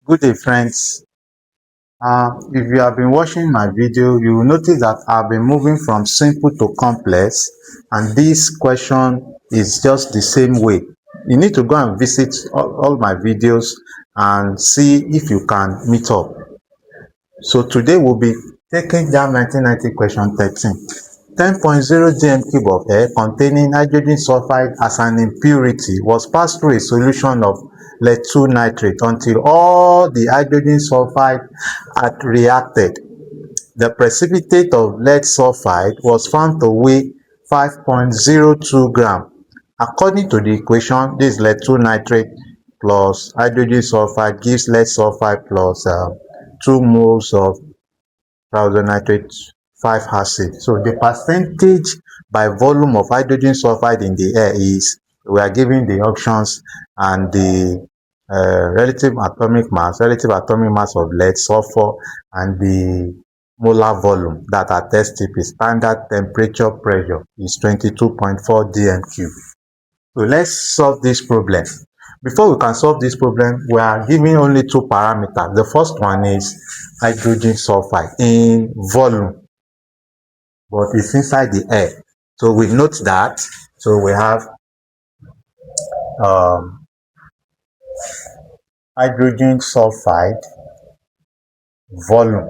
Good day, friends. If you have been watching my video, you will notice that I've been moving from simple to complex, and this question is just the same way. You need to go and visit all my videos and see if you can meet up. So today we'll be taking down 1990 question 13. 10.0 gm cube of air containing hydrogen sulfide as an impurity was passed through a solution of lead-2 nitrate until all the hydrogen sulfide had reacted. The precipitate of lead sulfide was found to weigh 5.02 gram. According to the equation, this lead-2 nitrate plus hydrogen sulfide gives lead sulfide plus 2 moles of nitrate 5 acid. So the percentage by volume of hydrogen sulfide in the air is, we are given the options and the relative atomic mass of lead, sulfur, and the molar volume that at STP, standard temperature pressure, is 22.4 dm cube. So let's solve this problem. Before we can solve this problem, we are given only two parameters. The first one is hydrogen sulfide in volume, but it's inside the air. So we note that. So we have hydrogen sulfide volume,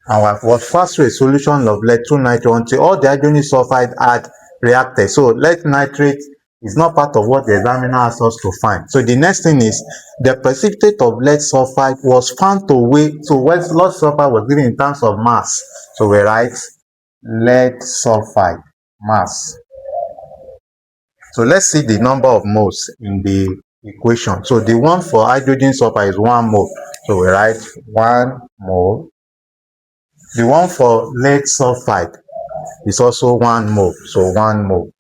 and was passed through a solution of lead-2 nitrate until all the hydrogen sulfide had reacted. So lead nitrate is not part of what the examiner asked us to find. So the next thing is the precipitate of lead sulfide was found to weigh. So when lead sulfide was given in terms of mass, so we write lead sulfide mass. So let's see the number of moles in the equation. So the one for hydrogen sulfide is 1 mole. So we write 1 mole. The one for lead sulfide is also 1 mole. So 1 mole.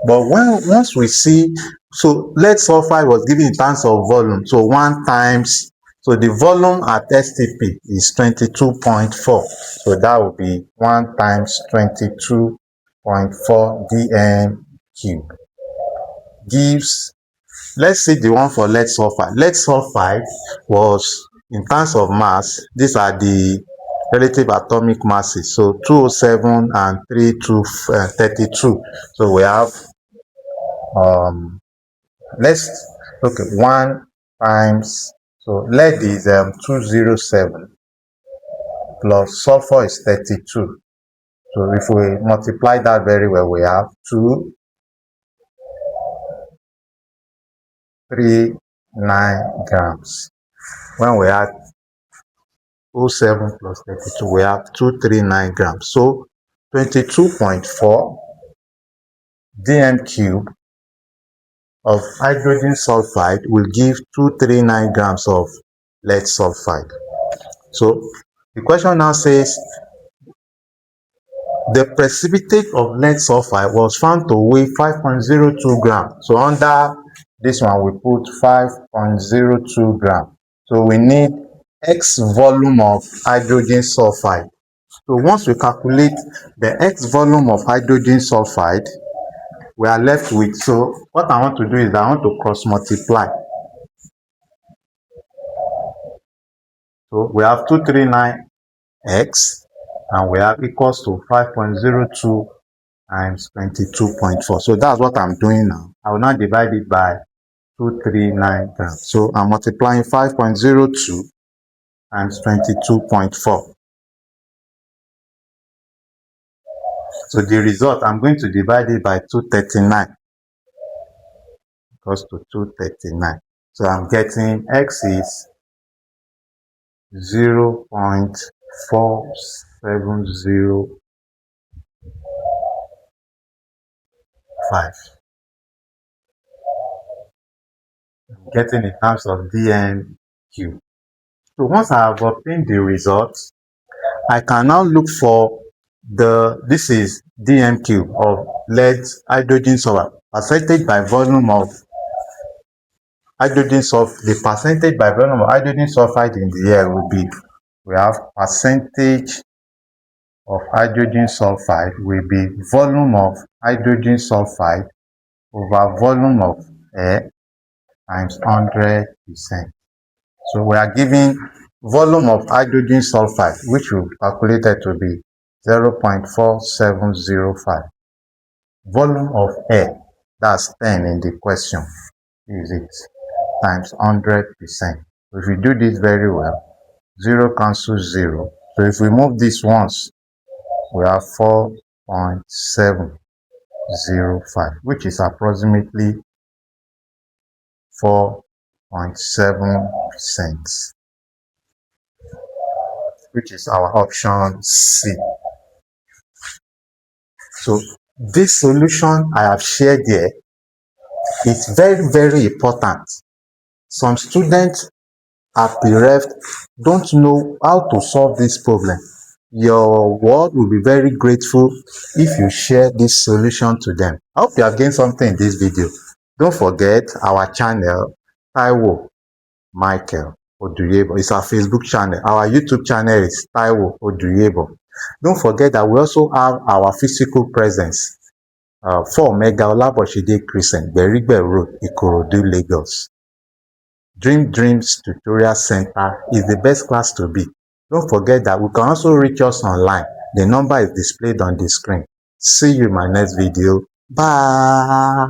But once we see, so lead sulfide was given in terms of volume, so 1 times, so the volume at STP is 22.4, so that will be 1 times 22.4 dm cube gives, let's see the one for lead sulfide. Lead sulfide was, in terms of mass, these are the relative atomic masses, so 207 and 32. So we have let's look at 1 times, so lead is 207 plus sulfur is 32. So if we multiply that very well, we have 239 grams. When we add 07 plus 32, we have 239 grams. So 22.4 dm cube of hydrogen sulfide will give 239 grams of lead sulfide. So the question now says the precipitate of lead sulfide was found to weigh 5.02 grams. So under this one we put 5.02 grams. So we need X volume of hydrogen sulfide. So once we calculate the X volume of hydrogen sulfide, we are left with, so what I want to do is I want to cross multiply. So we have 239x and we have equals to 5.02 times 22.4. So that's what I'm doing now. I will now divide it by 239 grams. So I'm multiplying 5.02 times 22.4. So the result, I'm going to divide it by 239. Equals to 239. So I'm getting X is 0.4705. I'm getting in terms of dm cube. So once I have obtained the results, I can now look for this is dm cube of lead hydrogen sulfide, percentage by volume of hydrogen sulfide. The percentage by volume of hydrogen sulfide in the air will be, we have percentage of hydrogen sulfide will be volume of hydrogen sulfide over volume of air times 100%. So we are given volume of hydrogen sulfide, which we calculated to be 0.4705. Volume of air, that's 10 in the question, is it, times 100%. If you do this very well, 0 cancels 0. So if we move this once, we have 4.705, which is approximately 4.7%, which is our option C. So this solution I have shared here is very, very important. Some students are bereft, don't know how to solve this problem. Your world will be very grateful if you share this solution to them. I hope you have gained something in this video. Don't forget our channel, Taiwo Michael Oduyebo. It's our Facebook channel. Our YouTube channel is Taiwo Oduyebo. Don't forget that we also have our physical presence, 4 Mega OLABOSHINDE CRESCENT, GBERIGBE Road, IKORODU, Lagos. Dream Dreams Tutorial Center is the best class to be. Don't forget that we can also reach us online. The number is displayed on the screen. See you in my next video. Bye.